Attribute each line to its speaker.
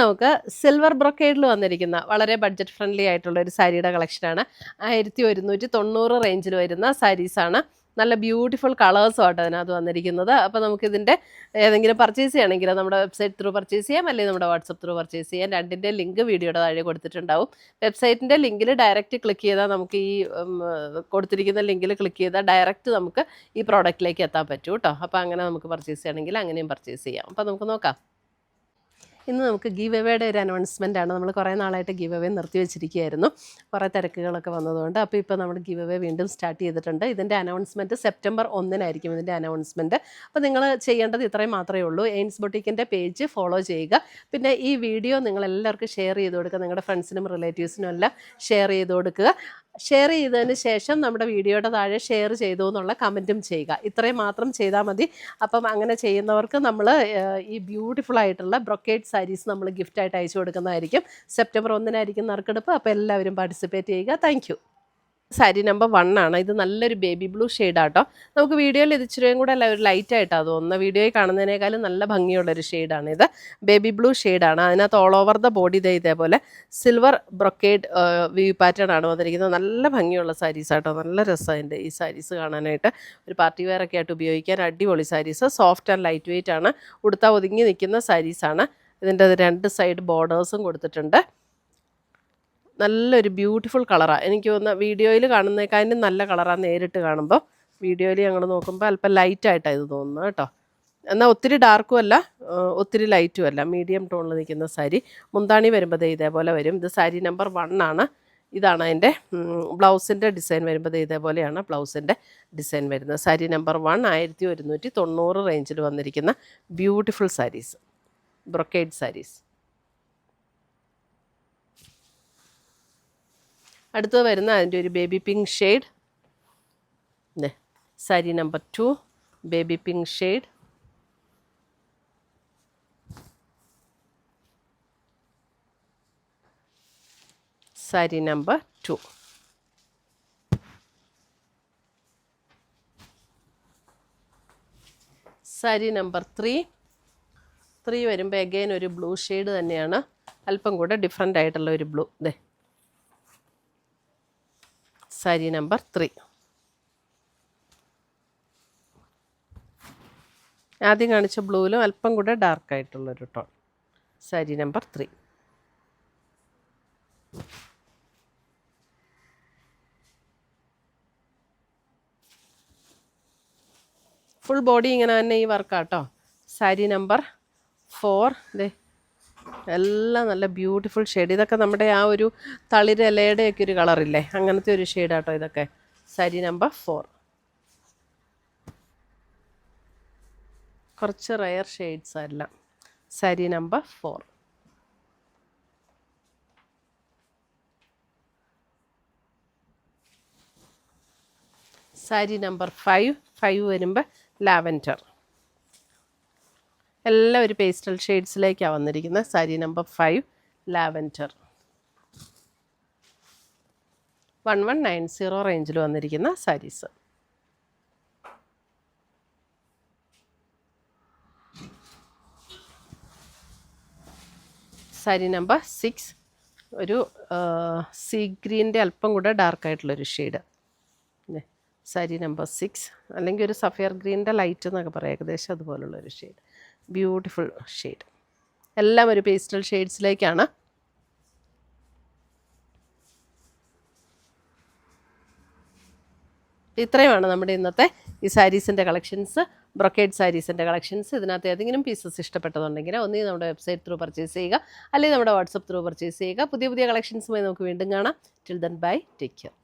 Speaker 1: നമുക്ക് സിൽവർ ബ്രൊക്കേഡിൽ വന്നിരിക്കുന്ന വളരെ ബഡ്ജറ്റ് ഫ്രണ്ട്ലി ആയിട്ടുള്ള ഒരു സാരിയുടെ കളക്ഷനാണ്. 1190 റേഞ്ചിൽ വരുന്ന സാരീസാണ്. നല്ല ബ്യൂട്ടിഫുൾ കളേഴ്സും ആട്ടോ അതിനകത്ത് വന്നിരിക്കുന്നത്. അപ്പോൾ നമുക്കിതിൻ്റെ ഏതെങ്കിലും പർച്ചേസ് ചെയ്യണമെങ്കിൽ നമ്മുടെ വെബ്സൈറ്റ് ത്രൂ പർച്ചേസ് ചെയ്യാം, അല്ലെങ്കിൽ നമ്മുടെ വാട്സപ്പ് ത്രൂ പർച്ചേസ് ചെയ്യാം. രണ്ടിൻ്റെ ലിങ്ക് വീഡിയോയുടെ താഴെ കൊടുത്തിട്ടുണ്ടാവും. വെബ്സൈറ്റിൻ്റെ ലിങ്കിൽ ഡയറക്റ്റ് ക്ലിക്ക് ചെയ്താൽ നമുക്ക് ഈ കൊടുത്തിരിക്കുന്ന ലിങ്കിൽ ക്ലിക്ക് ചെയ്താൽ ഡയറക്റ്റ് നമുക്ക് ഈ പ്രോഡക്റ്റിലേക്ക് എത്താൻ പറ്റും കേട്ടോ. അപ്പോൾ അങ്ങനെ നമുക്ക് പർച്ചേസ് ചെയ്യണമെങ്കിൽ അങ്ങനെയും പർച്ചേസ് ചെയ്യാം. അപ്പോൾ നമുക്ക് നോക്കാം. ഇന്ന് നമുക്ക് ഗീവ് എവേയുടെ ഒരു അനൗൺസ്മെൻ്റ് ആണ്. നമ്മൾ കുറേ നാളായിട്ട് ഗീവ് എവേ നിർത്തി വെച്ചിരിക്കുകയായിരുന്നു, കുറേ തിരക്കുകളൊക്കെ വന്നതുകൊണ്ട്. അപ്പോൾ ഇപ്പോൾ നമ്മൾ ഗീവ് എവേ വീണ്ടും സ്റ്റാർട്ട് ചെയ്തിട്ടുണ്ട്. ഇതിൻ്റെ അനൗൺസ്മെൻറ്റ് സെപ്റ്റംബർ 1 ഇതിൻ്റെ അനൗൺസ്മെൻറ്റ്. അപ്പോൾ നിങ്ങൾ ചെയ്യേണ്ടത് ഇത്രയും മാത്രമേ ഉള്ളൂ. എയിൻസ് ബൊട്ടീക്കിൻ്റെ പേജ് ഫോളോ ചെയ്യുക. പിന്നെ ഈ വീഡിയോ നിങ്ങളെല്ലാവർക്കും ഷെയർ ചെയ്ത് കൊടുക്കുക, നിങ്ങളുടെ ഫ്രണ്ട്സിനും റിലേറ്റീവ്സിനും എല്ലാം ഷെയർ ചെയ്ത് കൊടുക്കുക. ഷെയർ ചെയ്തതിന് ശേഷം നമ്മുടെ വീഡിയോയുടെ താഴെ ഷെയർ ചെയ്തു എന്നുള്ള കമൻറ്റും ചെയ്യുക. ഇത്രയും മാത്രം ചെയ്താൽ മതി. അപ്പം അങ്ങനെ ചെയ്യുന്നവർക്ക് നമ്മൾ ഈ ബ്യൂട്ടിഫുൾ ആയിട്ടുള്ള ബ്രൊക്കേഡ് സാരീസ് നമ്മൾ ഗിഫ്റ്റായിട്ട് അയച്ചു കൊടുക്കുന്നതായിരിക്കും. സെപ്റ്റംബർ 1 നറുക്കെടുപ്പ്. അപ്പോൾ എല്ലാവരും പാർട്ടിസിപ്പേറ്റ് ചെയ്യുക. Thank you. സാരി നമ്പർ 1 ആണ്. ഇത് നല്ലൊരു ബേബി ബ്ലൂ ഷെയ്ഡാട്ടോ. നമുക്ക് വീഡിയോയിൽ ഇത് ഇച്ചിരിയും കൂടെ ഒരു ലൈറ്റായിട്ടാണ് തോന്നുന്നത്. വീഡിയോയിൽ കാണുന്നതിനേക്കാളും നല്ല ഭംഗിയുള്ളൊരു ഷെയ്ഡാണ് ഇത്. ബേബി ബ്ലൂ ഷെയ്ഡാണ്. അതിനകത്ത് ഓൾ ഓവർ ദ ബോഡി ഇതേപോലെ സിൽവർ ബ്രൊക്കേഡ് വ്യൂ പാറ്റേൺ ആണ് വന്നിരിക്കുന്നത്. നല്ല ഭംഗിയുള്ള സാരീസാട്ടോ. നല്ല രസമുണ്ട് ഈ സാരീസ് കാണാനായിട്ട്. ഒരു പാർട്ടി വെയർ ഒക്കെ ആയിട്ട് ഉപയോഗിക്കാൻ അടിപൊളി saris. Soft and light weight ആണ്. ഉടുത്താൽ ഒതുങ്ങി നിൽക്കുന്ന സാരീസാണ്. ഇതിൻ്റെ 2 സൈഡ് ബോർഡേഴ്സും കൊടുത്തിട്ടുണ്ട്. നല്ലൊരു ബ്യൂട്ടിഫുൾ കളറാണ്. എനിക്ക് തോന്നുന്ന വീഡിയോയിൽ കാണുന്നേക്കാളും നല്ല കളറാണ് നേരിട്ട് കാണുമ്പോൾ. വീഡിയോയിൽ ഞങ്ങൾ നോക്കുമ്പോൾ അല്പം ലൈറ്റായിട്ടാണ് ഇത് തോന്നുന്നത് കേട്ടോ. എന്നാൽ ഒത്തിരി ഡാർക്കും അല്ല, ഒത്തിരി ലൈറ്റും അല്ല, മീഡിയം ടോണിൽ നിൽക്കുന്ന സാരി. മുന്താണി വരുമ്പോൾ ഇതേപോലെ വരും. ഇത് സാരി നമ്പർ 1 ആണ്. ഇതാണ് അതിൻ്റെ ബ്ലൗസിൻ്റെ ഡിസൈൻ വരുമ്പോൾ ഇതേപോലെയാണ് ബ്ലൗസിൻ്റെ ഡിസൈൻ വരുന്നത്. സാരി നമ്പർ 1 1190 റേഞ്ചിൽ വന്നിരിക്കുന്ന ബ്യൂട്ടിഫുൾ സാരീസ്, ബ്രൊക്കേഡ് സാരീസ്. അടുത്തത് വരുന്ന അതിൻ്റെ ഒരു baby pink shade. Sari number 2 baby pink shade. Sari number 2. Sari number 3 വരുമ്പോൾ അഗെയിൻ ഒരു ബ്ലൂ ഷെയ്ഡ് തന്നെയാണ്, അല്പം കൂടെ ഡിഫറെൻ്റ് ആയിട്ടുള്ള ഒരു ബ്ലൂ. സാരി നമ്പർ 3. ആദ്യം കാണിച്ച ബ്ലൂവിലും അല്പം കൂടെ ഡാർക്കായിട്ടുള്ളൊരു tone. Sari number 3. Full body ഇങ്ങനെ തന്നെ ഈ വർക്കാട്ടോ. സാരി നമ്പർ 4. എല്ലാം നല്ല ബ്യൂട്ടിഫുൾ ഷെയ്ഡ്. ഇതൊക്കെ നമ്മുടെ ആ ഒരു തളിരിലയുടെയൊക്കെ ഒരു കളറില്ലേ, അങ്ങനത്തെ ഒരു ഷെയ്ഡാട്ടോ ഇതൊക്കെ. സാരി നമ്പർ 4. കുറച്ച് റയർ ഷെയ്ഡ്സ് എല്ലാം. സാരി നമ്പർ 4. സാരി നമ്പർ 5 വരുമ്പോൾ ലാവൻഡർ. എല്ലാം ഒരു പേസ്റ്റൽ ഷെയ്ഡ്സിലേക്കാണ് വന്നിരിക്കുന്നത്. Sari number 5 lavender. 1190 റേഞ്ചിൽ വന്നിരിക്കുന്ന സാരീസ്. സാരി നമ്പർ 6 ഒരു സീ ഗ്രീൻ്റെ അല്പം കൂടെ ഡാർക്കായിട്ടുള്ളൊരു ഷെയ്ഡ്. സാരി നമ്പർ 6 അല്ലെങ്കിൽ ഒരു സഫയർ ഗ്രീൻ്റെ ലൈറ്റ് എന്നൊക്കെ പറയാം, ഏകദേശം അതുപോലുള്ളൊരു ഷെയ്ഡ്. Beautiful shade. എല്ലാം ഒരു പേസ്റ്റൽ ഷെയ്ഡ്സിലേക്കാണ്. ഇത്രയുമാണ് നമ്മുടെ ഇന്നത്തെ ഈ സാരീസിൻ്റെ കളക്ഷൻസ്, ബ്രൊക്കേഡ് സാരീസിൻ്റെ കളക്ഷൻസ്. ഇതിനകത്ത് ഏതെങ്കിലും പീസസ് ഇഷ്ടപ്പെട്ടതുണ്ടെങ്കിൽ ഒന്നീ നമ്മുടെ വെബ്സൈറ്റ് ത്രൂ പർച്ചേസ് ചെയ്യുക, അല്ലെങ്കിൽ നമ്മുടെ വാട്സപ്പ് ത്രൂ പർച്ചേസ് ചെയ്യുക. പുതിയ കളക്ഷൻസുമായി നമുക്ക് വീണ്ടും കാണാം. Till then bye, take care.